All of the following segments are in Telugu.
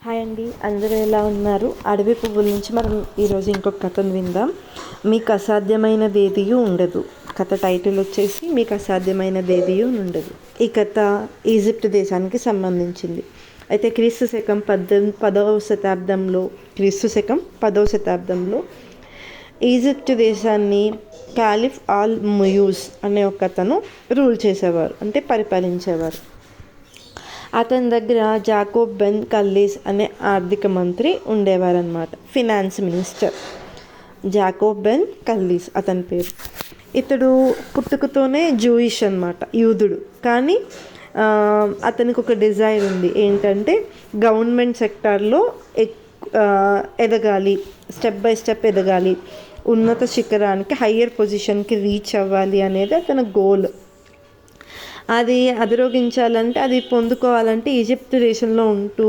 హాయ్ అండి, అందరూ ఎలా ఉన్నారు? అడవి పువ్వుల నుంచి మనం ఈరోజు ఇంకొక కథను విందాం. మీకు అసాధ్యమైనది ఏదియూ ఉండదు. కథ టైటిల్ వచ్చేసి మీకు అసాధ్యమైనది ఏదియూ ఉండదు. ఈ కథ ఈజిప్ట్ దేశానికి సంబంధించింది. అయితే క్రీస్తు శకం 10వ శతాబ్దంలో ఈజిప్ట్ దేశాన్ని కాలిఫ్ ఆల్ ముయూస్ అనే ఒక అతను రూల్ చేసేవారు, అంటే పరిపాలించేవారు. అతని దగ్గర జాకోబ్ బెన్ కల్లీస్ అనే ఆర్థిక మంత్రి ఉండేవారనమాట, finance minister. Jacob Ben Kallis అతని పేరు. ఇతడు పుట్టుకతోనే జూయిష్ అనమాట, యూదుడు. కానీ అతనికి ఒక డిజైర్ ఉంది, ఏంటంటే గవర్నమెంట్ సెక్టార్లో ఎదగాలి, స్టెప్ బై స్టెప్ ఎదగాలి, ఉన్నత శిఖరానికి, హయ్యర్ పొజిషన్కి రీచ్ అవ్వాలి అనేది అతని గోల్. అది అధిరోగించాలంటే, అది పొందుకోవాలంటే ఈజిప్ట్ దేశంలో ఉంటూ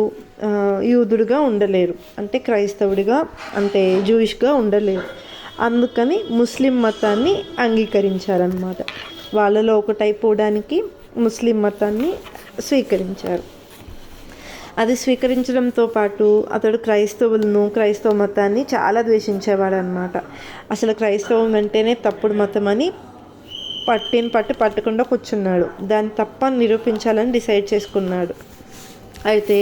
యూదుడుగా ఉండలేరు, అంటే క్రైస్తవుడిగా, అంటే జూయిష్గా ఉండలేరు. అందుకని ముస్లిం మతాన్ని అంగీకరించారన్నమాట. వాళ్ళలో ఒకటైపోవడానికి ముస్లిం మతాన్ని స్వీకరించారు. అది స్వీకరించడంతో పాటు అతడు క్రైస్తవ మతాన్ని చాలా ద్వేషించేవాడు అనమాట. అసలు క్రైస్తవం అంటేనే తప్పుడు మతం అని పట్టకుండా కూర్చున్నాడు. దాన్ని తప్ప నిరూపించాలని డిసైడ్ చేసుకున్నాడు. అయితే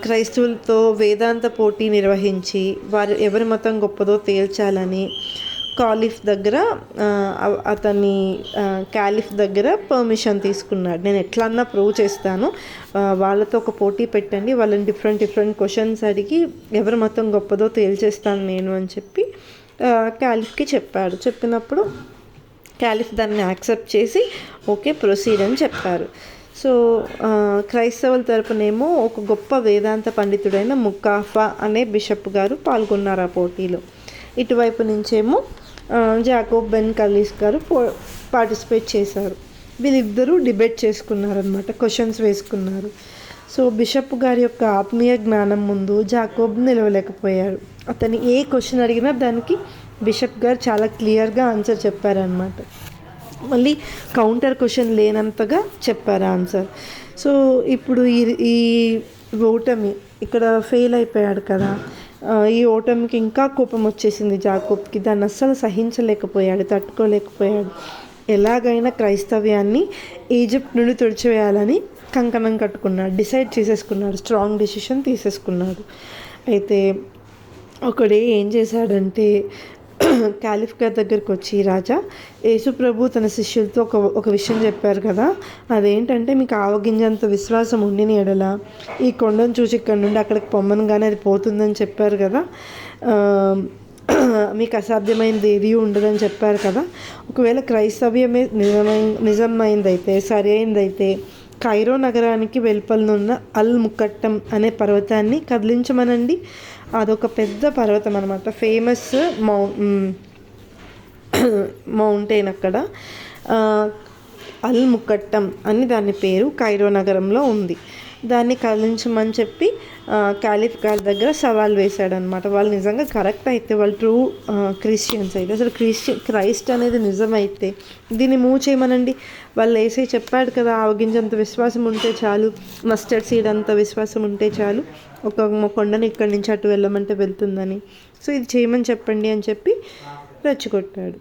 క్రైస్తవులతో వేదాంత పోటీ నిర్వహించి వారు ఎవరి మతం గొప్పదో తేల్చాలని క్యాలిఫ్ దగ్గర పర్మిషన్ తీసుకున్నాడు. నేను ఎట్లన్నా ప్రూవ్ చేస్తాను, వాళ్ళతో ఒక పోటీ పెట్టండి, వాళ్ళని డిఫరెంట్ క్వశ్చన్స్ అడిగి ఎవరి మతం గొప్పదో తేల్చేస్తాను నేను అని చెప్పి క్యాలిఫ్కి చెప్పాడు. చెప్పినప్పుడు క్యాలిఫ్ దాన్ని యాక్సెప్ట్ చేసి ఓకే ప్రొసీడ్ అని చెప్పారు. సో క్రైస్తవుల తరపునేమో ఒక గొప్ప వేదాంత పండితుడైన ముకాఫా అనే బిషప్ గారు పాల్గొన్నారు ఆ పోటీలో. ఇటువైపు నుంచేమో జాకోబ్ బెన్ కల్లీస్ గారు పార్టిసిపేట్ చేశారు. వీళ్ళిద్దరూ డిబేట్ చేసుకున్నారనమాట, క్వశ్చన్స్ వేసుకున్నారు. సో బిషప్ గారి యొక్క ఆత్మీయ జ్ఞానం ముందు జాకోబ్ నిలవలేకపోయాడు. అతను ఏ క్వశ్చన్ అడిగినా దానికి బిషప్ గారు చాలా క్లియర్గా ఆన్సర్ చెప్పారనమాట. మళ్ళీ కౌంటర్ క్వశ్చన్ లేనంతగా చెప్పారు ఆన్సర్. సో ఇప్పుడు ఈ ఓటమి, ఇక్కడ ఫెయిల్ అయిపోయాడు కదా, ఈ ఓటమికి ఇంకా కోపం వచ్చేసింది జాకోబ్కి. దాన్ని అస్సలు సహించలేకపోయాడు, తట్టుకోలేకపోయాడు. ఎలాగైనా క్రైస్తవ్యాన్ని ఈజిప్ట్ నుండి తుడిచివేయాలని కంకణం కట్టుకున్నాడు, డిసైడ్ చేసేసుకున్నాడు, స్ట్రాంగ్ డెసిషన్ తీసేసుకున్నాడు. అయితే ఒకడే ఏం చేశాడంటే, క్యాలిఫ్ గారి దగ్గరికి వచ్చి, రాజా, యేసుప్రభు తన శిష్యులతో ఒక విషయం చెప్పారు కదా, అదేంటంటే మీకు ఆవగింజంత విశ్వాసం ఉండిన ఎడల ఈ కొండను చూసి ఇక్కడ నుండి అక్కడికి పొమ్మనగానే అది పోతుందని చెప్పారు కదా, మీకు అసాధ్యమైనది ఏది ఉండదని చెప్పారు కదా. ఒకవేళ క్రైస్తవ్యమే నిజమైందైతే, సరి అయిందైతే కైరో నగరానికి వెలుపలనున్న అల్ ముకట్టం అనే పర్వతాన్ని కదిలించమనండి. అదొక పెద్ద పర్వతం అనమాట, ఫేమస్ మౌంటైన్ అక్కడ. అల్ ముకట్టం అని దాని పేరు, కైరో నగరంలో ఉంది. దాన్ని కదిలించమని చెప్పి క్యాలిఫ్ గారి దగ్గర సవాల్ వేశాడనమాట. వాళ్ళు నిజంగా కరెక్ట్ అయితే, వాళ్ళు ట్రూ క్రిస్టియన్స్ అయితే, అసలు క్రైస్ట్ అనేది నిజమైతే దీన్ని మూవ్ చేయమనండి. వాళ్ళు వేసే చెప్పాడు కదా, ఆవగింజంత విశ్వాసం ఉంటే చాలు, మస్టర్డ్ సీడ్ అంత విశ్వాసం ఉంటే చాలు, ఒక కొండని ఇక్కడి నుంచి అటు వెళ్ళమంటే వెళ్తుందని. సో ఇది చేయమని చెప్పండి అని చెప్పి రెచ్చగొట్టాడు.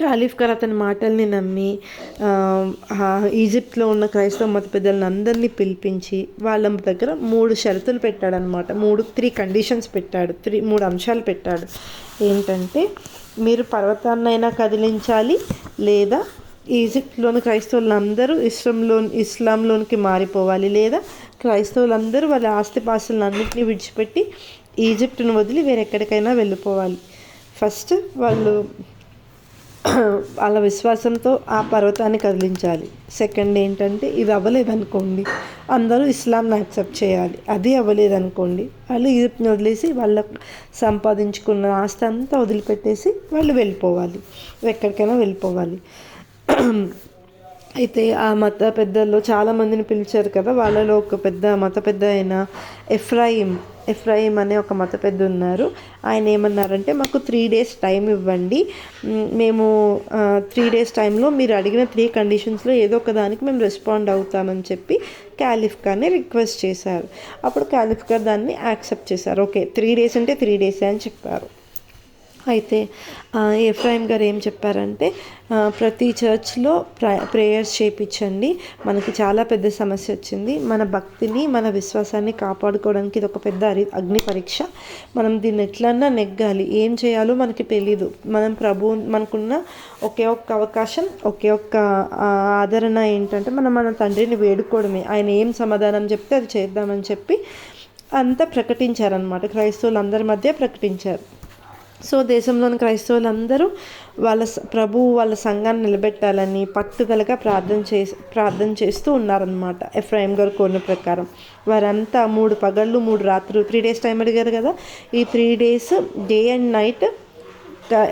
ఖాలిఫ్ గారు అతని మాటల్ని నమ్మి ఈజిప్ట్లో ఉన్న క్రైస్తవ మత పెద్దలను అందరినీ పిలిపించి వాళ్ళ దగ్గర 3 షరతులు పెట్టాడనమాట. 3 కండిషన్స్ పెట్టాడు, 3 అంశాలు పెట్టాడు. ఏంటంటే, మీరు పర్వతాన్నైనా కదిలించాలి, లేదా ఈజిప్ట్లోని క్రైస్తవులందరూ ఇస్లాంలోనికి మారిపోవాలి, లేదా క్రైస్తవులందరూ వాళ్ళ ఆస్తిపాస్తులను అన్నింటినీ విడిచిపెట్టి ఈజిప్ట్ను వదిలి వేరెక్కడికైనా వెళ్ళిపోవాలి. ఫస్ట్ వాళ్ళు వాళ్ళ విశ్వాసంతో ఆ పర్వతాన్ని కదిలించాలి. సెకండ్ ఏంటంటే, ఇది అవ్వలేదనుకోండి అందరూ ఇస్లాంని యాక్సెప్ట్ చేయాలి. అది అవ్వలేదనుకోండి వాళ్ళు ఈజిప్ట్ని వదిలేసి వాళ్ళ సంపాదించుకున్న ఆస్తి అంతా వదిలిపెట్టేసి వాళ్ళు వెళ్ళిపోవాలి, ఎక్కడికైనా వెళ్ళిపోవాలి. అయితే ఆ మత పెద్దల్లో చాలామందిని పిలిచారు కదా, వాళ్ళలో ఒక పెద్ద మత పెద్ద అయిన ఎఫ్రాయిం అనే ఒక మత పెద్ద ఉన్నారు. ఆయన ఏమన్నారంటే, మాకు 3 days టైం ఇవ్వండి, మేము 3 days టైంలో మీరు అడిగిన 3 కండిషన్స్లో ఏదో ఒక దానికి మేము రెస్పాండ్ అవుతామని చెప్పి క్యాలిఫ్ ఖాన్ని రిక్వెస్ట్ చేశారు. అప్పుడు క్యాలిఫ్ ఖాన్ దాన్ని యాక్సెప్ట్ చేశారు. ఓకే, 3 days అంటే 3 days అని చెప్పారు. అయితే ఎఫ్రాయిం గారు ఏం చెప్పారంటే, ప్రతి చర్చ్లో ప్రేయర్స్ చేయించండి, మనకి చాలా పెద్ద సమస్య వచ్చింది, మన భక్తిని మన విశ్వాసాన్ని కాపాడుకోవడానికి ఇది ఒక పెద్ద అగ్ని పరీక్ష, మనం దీన్ని ఎట్లన్నా నెగ్గాలి, ఏం చేయాలో మనకి తెలీదు, మనం మనకున్న ఒకే ఒక్క అవకాశం, ఒకే ఒక్క ఆదరణ ఏంటంటే మన తండ్రిని వేడుకోవడమే, ఆయన ఏం సమాధానం చెప్తే అది చేద్దామని చెప్పి అంతా ప్రకటించారనమాట, క్రైస్తవులందరి మధ్య ప్రకటించారు. సో దేశంలోని క్రైస్తవులందరూ వాళ్ళ సంఘాన్ని నిలబెట్టాలని పట్టుదలగా ప్రార్థన చేస్తూ ఉన్నారనమాట. ఎఫ్రాయిం గారు కోరిన ప్రకారం వారంతా 3 పగళ్ళు 3 రాత్రులు 3 days టైం అడిగారు కదా, ఈ 3 days డే అండ్ నైట్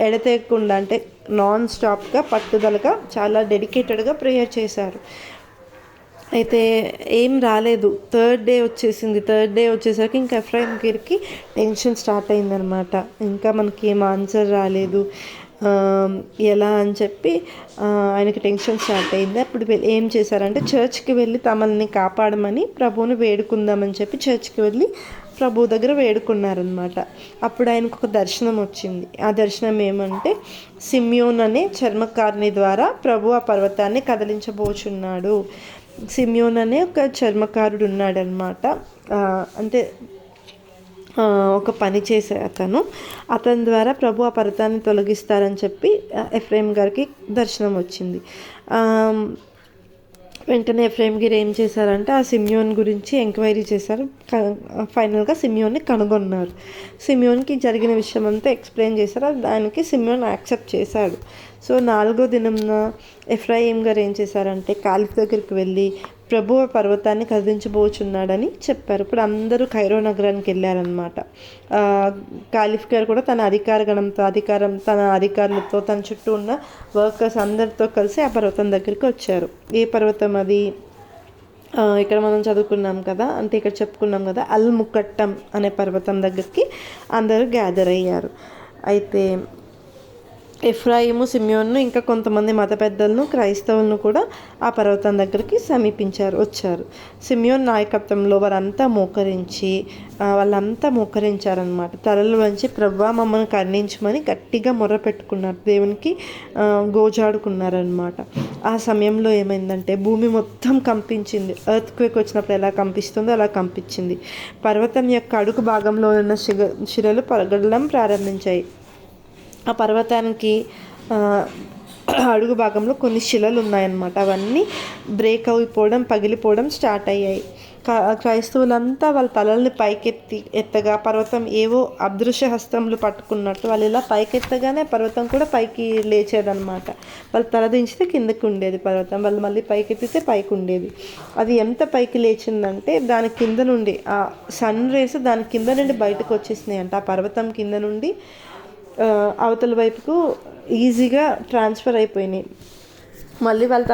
ఎడతెగకుండా అంటే నాన్ స్టాప్గా పట్టుదలగా చాలా డెడికేటెడ్గా ప్రేయర్ చేశారు. అయితే ఏం రాలేదు. థర్డ్ డే వచ్చేసరికి ఇంకా ఎఫ్రాయిం గారికి టెన్షన్ స్టార్ట్ అయిందనమాట. ఇంకా మనకి ఏం ఆన్సర్ రాలేదు, ఎలా అని చెప్పి ఆయనకి టెన్షన్ స్టార్ట్ అయింది. అప్పుడు ఏం చేశారంటే, చర్చ్కి వెళ్ళి తమల్ని కాపాడమని ప్రభువుని వేడుకుందామని చెప్పి చర్చ్కి వెళ్ళి ప్రభు దగ్గర వేడుకున్నారనమాట. అప్పుడు ఆయనకు ఒక దర్శనం వచ్చింది. ఆ దర్శనం ఏమంటే, సిమియోన్ అనే చర్మకారుని ద్వారా ప్రభు ఆ పర్వతాన్ని కదిలించబోచున్నాడు. సిమియోన్ అనే ఒక చర్మకారుడు ఉన్నాడనమాట. అంటే ఒక పని చేసే అతని ద్వారా ప్రభు ఆ పర్వతాన్ని తొలగిస్తారని చెప్పి ఎఫ్రాయిం గారికి దర్శనం వచ్చింది. వెంటనే ఎఫ్రాయిం గారు ఏం చేశారంటే, ఆ సిమియోన్ గురించి ఎంక్వైరీ చేశారు. ఫైనల్గా సిమియోన్ని కనుగొన్నారు. సిమియోన్కి జరిగిన విషయం అంతా ఎక్స్ప్లెయిన్ చేశారు. దానికి సిమియోన్ యాక్సెప్ట్ చేశాడు. సో 4వ దినంన ఎఫ్రాయిం గారు ఏం చేశారంటే, కాలిఫ్ దగ్గరికి వెళ్ళి ప్రభు పర్వతాన్ని కదిలించబోచున్నాడని చెప్పారు. ఇప్పుడు అందరూ కైరో నగరానికి వెళ్ళారనమాట. కాలిఫ్ గారు కూడా తన తన అధికారులతో తన చుట్టూ ఉన్న వర్కర్స్ అందరితో కలిసి ఆ పర్వతం దగ్గరికి వచ్చారు. ఏ పర్వతం అది? ఇక్కడ మనం చదువుకున్నాం కదా, అంటే ఇక్కడ చెప్పుకున్నాం కదా, అల్ ముకట్టం అనే పర్వతం దగ్గరికి అందరూ గ్యాదర్ అయ్యారు. అయితే ఎఫ్రాయిము, సిమియోన్ను ఇంకా కొంతమంది మత పెద్దలను, క్రైస్తవులను కూడా ఆ పర్వతం దగ్గరికి వచ్చారు. సిమియోన్ నాయకత్వంలో వాళ్ళంతా మోకరించారనమాట. తలలు వంచి ప్రభువా మమ్మల్ని కరుణించమని గట్టిగా మొర్ర పెట్టుకున్నారు, దేవునికి గోజాడుకున్నారనమాట. ఆ సమయంలో ఏమైందంటే, భూమి మొత్తం కంపించింది. ఎర్త్ క్వేక్ వచ్చినప్పుడు ఎలా కంపిస్తుందో అలా కంపించింది. పర్వతం యొక్క అడుగు భాగంలో ఉన్న శిలలు పగలడం ప్రారంభించాయి. ఆ పర్వతానికి అడుగు భాగంలో కొన్ని శిలలు ఉన్నాయన్నమాట. అవన్నీ బ్రేక్ అయిపోవడం, పగిలిపోవడం స్టార్ట్ అయ్యాయి. క్రైస్తవులంతా వాళ్ళ తలల్ని ఎత్తగా పర్వతం ఏవో అదృశ్య హస్తములు పట్టుకున్నట్టు వాళ్ళు ఇలా పైకెత్తగానే పర్వతం కూడా పైకి లేచేదన్నమాట. వాళ్ళు తల దించితే కిందకి ఉండేది పర్వతం, వాళ్ళు మళ్ళీ పైకెత్తితే పైకి ఉండేది. అది ఎంత పైకి లేచిందంటే, దాని కింద నుండి ఆ సన్ రేస్ దాని కింద నుండి బయటకు వచ్చేసినాయి అంట. ఆ పర్వతం కింద నుండి అవతల వైపుకు ఈజీగా ట్రాన్స్ఫర్ అయిపోయినాయి. మళ్ళీ వాళ్ళ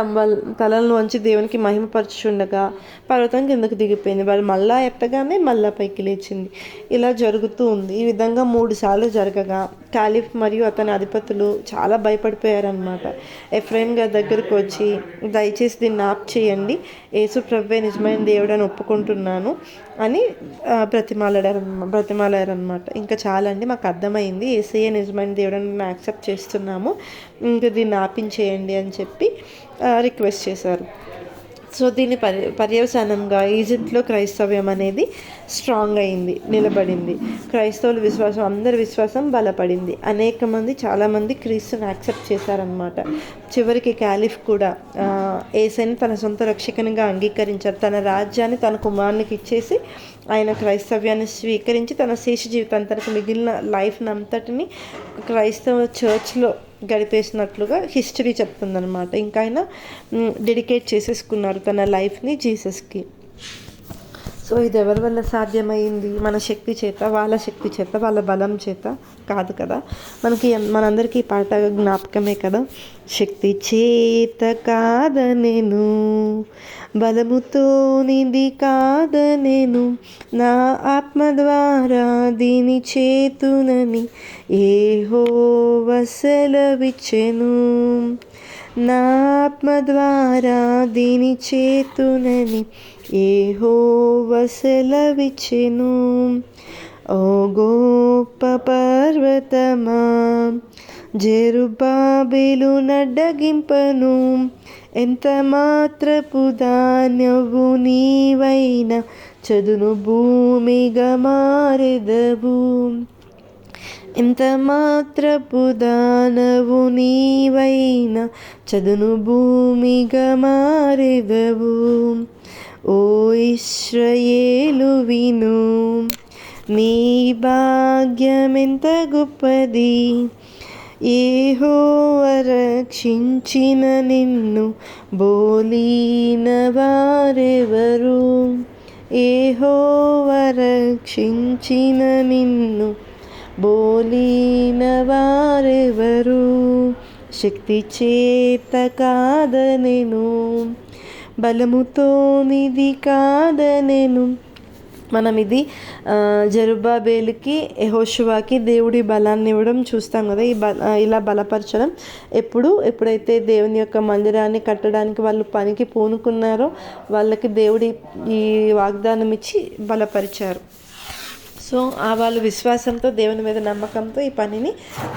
తలలను వంచి దేవునికి మహిమపరచుండగా పర్వతం కిందకు దిగిపోయింది. వాళ్ళు మళ్ళా ఎత్తగానే మళ్ళా పైకి లేచింది. ఇలా జరుగుతూ ఉంది. ఈ విధంగా 3 సార్లు జరగగా కాలిఫ్ మరియు అతని అధిపతులు చాలా భయపడిపోయారనమాట. ఎఫ్రాయిం గారి దగ్గరకు వచ్చి, దయచేసి దీన్ని ఆప్ చేయండి, యేసు ప్రభువే నిజమైన దేవుడని ఒప్పుకుంటున్నాను అని బ్రతిమాలారనమాట. ఇంకా చాలండి, మాకు అర్థమైంది, యేసయ్యే నిజమైన దేవుడని మేము యాక్సెప్ట్ చేస్తున్నాము, ఇంకా దీన్ని ఆపించేయండి అని చెప్పి రిక్వెస్ట్ చేశారు. సో దీని పర్యవసానంగా ఈజిప్ట్లో క్రైస్తవ్యం అనేది స్ట్రాంగ్ అయింది, నిలబడింది. క్రైస్తవుల విశ్వాసం, అందరి విశ్వాసం బలపడింది. చాలామంది క్రీస్తుని యాక్సెప్ట్ చేశారనమాట. చివరికి కాలిఫ్ కూడా యేసయ్యని తన సొంత రక్షకునిగా అంగీకరించారు. తన రాజ్యాన్ని తన కుమారునికి ఇచ్చేసి ఆయన క్రైస్తవ్యాన్ని స్వీకరించి తన శేష జీవితాంతరకు మిగిలిన లైఫ్ని అంతటిని క్రైస్తవ చర్చ్లో గడిపేసినట్లుగా హిస్టరీ చెప్తుందనమాట. ఇంకా ఆయన డెడికేట్ చేసేసుకున్నారు తన లైఫ్ని జీసస్కి. సో ఇది ఎవరి వల్ల సాధ్యమైంది? మన శక్తి చేత, వాళ్ళ శక్తి చేత, వాళ్ళ బలం చేత కాదు కదా. మనందరికీ ఈ పాట జ్ఞాపకమే కదా. శక్తి చేత కాదనెను, బలముతో నిది కాదనెను, నా ఆత్మ ద్వారా దీని చేతునని యెహోవా సెలవిచ్చెను. నా ఆత్మ ద్వారా దీని చేతునని యెహోవా సెలవిచ్చెను. ఓ గొప్ప పర్వతమా, జెరుబ్బాబెలు నడ్డగింపను, ఎంత మాత్రపు ధాన్యవు నీవైనా చదును భూమిగా మారెదవు. ఎంత మాత్రపు దానవు నీవైనా చదును భూమిగా మారెదవు. ఓ ఇశ్రాయేలు విను, నీ భాగ్యమెంత గొప్పది. యెహోవా రక్షించిన నిన్ను బోలిన వారెవరు? యెహోవా రక్షించిన నిన్ను బోలిన వారెవరు? శక్తి చేత కాదనెను, బలముతో నిది కాదనెను. మనం ఇది జెరుబ్బాబెలుకి యెహోషువకి దేవుడి బలాన్ని ఇవ్వడం చూస్తాం కదా. ఇలా బలపరచడం ఎప్పుడైతే దేవుని యొక్క మందిరాన్ని కట్టడానికి వాళ్ళు పనికి పూనుకున్నారో వాళ్ళకి దేవుడి ఈ వాగ్దానం ఇచ్చి బలపరిచారు. సో వాళ్ళు విశ్వాసంతో, దేవుని మీద నమ్మకంతో ఈ పనిని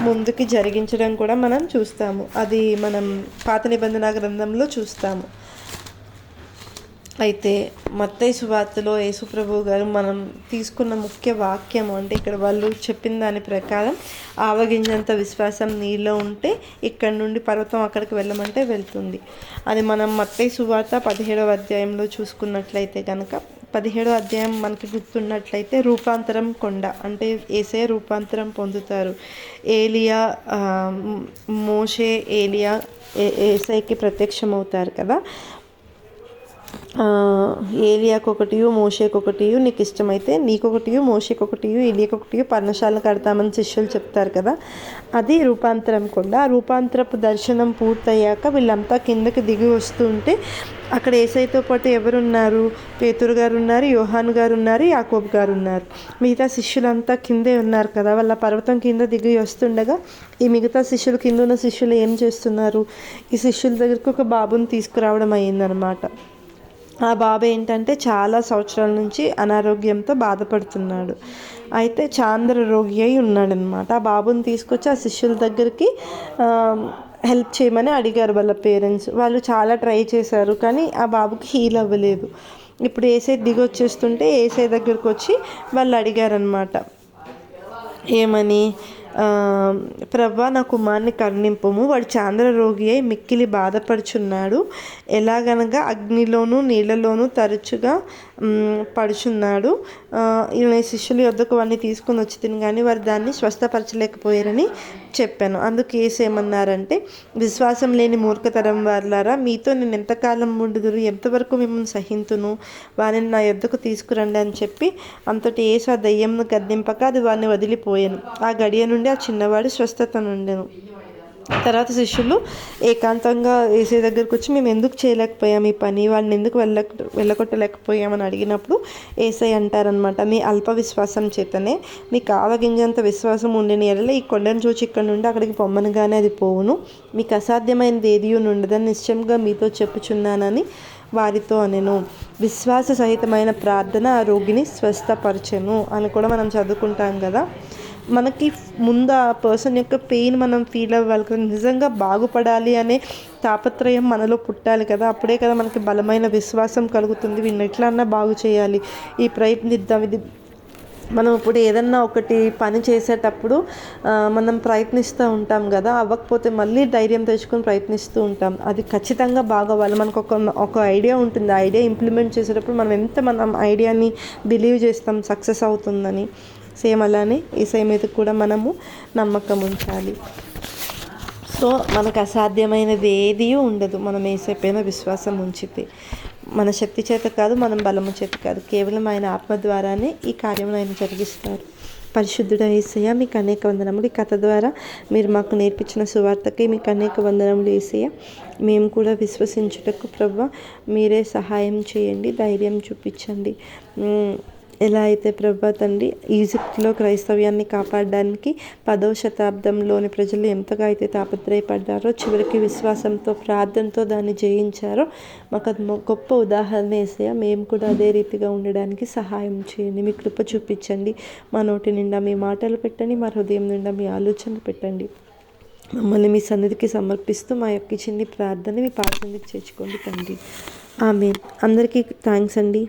ముందుకి జరిగించడం కూడా మనం చూస్తాము. అది మనం పాత నిబంధన గ్రంథంలో చూస్తాము. అయితే మత్తయి సువార్తలో యేసుప్రభు గారు మనం తీసుకున్న ముఖ్య వాక్యం అంటే ఇక్కడ వాళ్ళు చెప్పిన దాని ప్రకారం ఆవగింజంత విశ్వాసం నీలో ఉంటే ఇక్కడ నుండి పర్వతం అక్కడికి వెళ్ళమంటే వెళ్తుంది. అది మనం మత్తయి సువార్త 17వ అధ్యాయంలో చూసుకున్నట్లయితే కనుక 17వ అధ్యాయం మనకి గుర్తున్నట్లయితే రూపాంతరం కొండ అంటే యేసయ్య రూపాంతరం పొందుతారు. మోషే ఏలియా యేసయ్యకి ప్రత్యక్షమవుతారు కదా. ఏలియాకొకటియు మోషేకొకటియు నీకు ఇష్టమైతే నీకొకటియు మోషేకొకటియు ఏలియాకొకటియు పర్ణశాల కడతామని శిష్యులు చెప్తారు కదా. అది రూపాంతరం కొండ. ఆ రూపాంతరపు దర్శనం పూర్తయ్యాక వీళ్ళంతా కిందకి దిగి వస్తుంటే అక్కడ యేసయ్యతో పాటు ఎవరున్నారు? పేతురు గారు ఉన్నారు, యోహాను గారు ఉన్నారు, యాకోబు గారు ఉన్నారు. మిగతా శిష్యులంతా కిందే ఉన్నారు కదా. వాళ్ళ పర్వతం కింద దిగి వస్తుండగా ఈ మిగతా శిష్యులు, కింద ఉన్న శిష్యులు ఏం చేస్తున్నారు? ఈ శిష్యుల దగ్గరికి ఒక బాబుని తీసుకురావడం అయ్యిందనమాట. ఆ బాబు ఏంటంటే చాలా సంవత్సరాల నుంచి అనారోగ్యంతో బాధపడుతున్నాడు. అయితే చాంద్ర రోగి అయి ఉన్నాడనమాట. ఆ బాబుని తీసుకొచ్చి ఆ శిష్యుల దగ్గరికి హెల్ప్ చేయమని అడిగారు వాళ్ళ పేరెంట్స్. వాళ్ళు చాలా ట్రై చేశారు కానీ ఆ బాబుకి హీల్ అవ్వలేదు. ఇప్పుడు యేసయ్య దిగి వచ్చేస్తుంటే యేసయ్య దగ్గరికి వచ్చి వాళ్ళు అడిగారనమాట, ఏమని? ప్రభువా, నా కుమారుని కరుణింపుము, వాడు చాంద్ర రోగి అయి మిక్కిలి బాధపడుచున్నాడు. ఎలాగనగా అగ్నిలోను నీళ్ళలోనూ తరచుగా పడుచున్నాడు. ఈయన శిష్యుల యొద్దకు వాడిని తీసుకుని వచ్చి తిని కానీ వారు దాన్ని స్వస్థపరచలేకపోయారని చెప్పాను. అందుకు యేసు ఏమన్నారంటే, విశ్వాసం లేని మూర్ఖతరం వారులారా, మీతో నేను ఎంతకాలం ఉండుదురు, ఎంతవరకు మిమ్మల్ని సహింతును, వారిని నా యొద్దకు తీసుకురండి అని చెప్పి అంతటి యేసు ఆ దయ్యంను గద్దింపక అది వారిని వదిలిపోయాను. ఆ గడియ నుండి ఆ చిన్నవాడు స్వస్థత నుండెను. తర్వాత శిష్యులు ఏకాంతంగా యేసయ్య దగ్గరికి వచ్చి, మేము ఎందుకు చేయలేకపోయాం ఈ పని, వాళ్ళని ఎందుకు వెళ్ళగొట్టలేకపోయామని అడిగినప్పుడు యేసయ్య అంటారనమాట, మీ అల్ప విశ్వాసం చేతనే, మీకు ఆవగింజంత విశ్వాసం ఉండిన ఎడల ఈ కొండను చూచి ఇక్కడ నుండి అక్కడికి పొమ్మనగానే అది పోవును. మీకు అసాధ్యమైనది ఏది ఉండదని నిశ్చయంగా మీతో చెప్పుచున్నానని వారితో అనెను. విశ్వాస సహితమైన ప్రార్థన ఆ రోగిని స్వస్థపరచెను అని కూడా మనం చదువుకుంటాం కదా. మనకి ముందు ఆ పర్సన్ యొక్క పెయిన్ మనం ఫీల్ అవ్వాలి కదా, నిజంగా బాగుపడాలి అనే తాపత్రయం మనలో పుట్టాలి కదా. అప్పుడే కదా మనకి బలమైన విశ్వాసం కలుగుతుంది. వీళ్ళని ఎట్లా అన్నా బాగు చేయాలి, ఈ ప్రయత్నిద్దాం. ఇది మనం ఇప్పుడు ఏదన్నా ఒకటి పని చేసేటప్పుడు మనం ప్రయత్నిస్తూ ఉంటాం కదా, అవ్వకపోతే మళ్ళీ ధైర్యం తెచ్చుకొని ప్రయత్నిస్తూ ఉంటాం. అది ఖచ్చితంగా బాగోవాలి. మనకు ఒక ఐడియా ఉంటుంది. ఆ ఐడియా ఇంప్లిమెంట్ చేసేటప్పుడు మనం ఐడియాని బిలీవ్ చేస్తాం సక్సెస్ అవుతుందని. సేమ్ అలానే యేసయ్య మీద కూడా మనము నమ్మకం ఉంచాలి. సో మనకు అసాధ్యమైనది ఏదీ ఉండదు మనం యేసయ్య పైన విశ్వాసం ఉంచితే. మన శక్తి చేత కాదు, మనం బలము చేత కాదు, కేవలం ఆయన ఆత్మ ద్వారానే ఈ కార్యములు ఆయన జరిగిస్తారు. పరిశుద్ధుడ యేసయ్య, మీకు అనేక వందనములు. ఈ కథ ద్వారా మీరు మాకు నేర్పించిన సువార్తకి మీకు అనేక వందనములు యేసయ్య. మేము కూడా విశ్వసించుటకు ప్రభువా మీరే సహాయం చేయండి, ధైర్యం చూపించండి. ఎలా అయితే ప్రభా తండ్రి ఈజిప్ట్లో క్రైస్తవ్యాన్ని కాపాడడానికి 10వ శతాబ్దంలోని ప్రజలు ఎంతగా అయితే తాపత్రయపడ్డారో, చివరికి విశ్వాసంతో ప్రార్థనతో దాన్ని జయించారో మాకు అది గొప్ప ఉదాహరణ యేసయ్య. మేము కూడా అదే రీతిగా ఉండడానికి సహాయం చేయండి. మీ కృప చూపించండి. మా నోటి నిండా మీ మాటలు పెట్టండి, మా హృదయం నిండా మీ ఆలోచనలు పెట్టండి. మమ్మల్ని మీ సన్నిధికి సమర్పిస్తూ మా యొక్క చిన్ని ప్రార్థన మీ పాద సన్నిధికి చేర్చుకోండి తండ్రి. ఆమేన్. అందరికీ థ్యాంక్స్ అండి.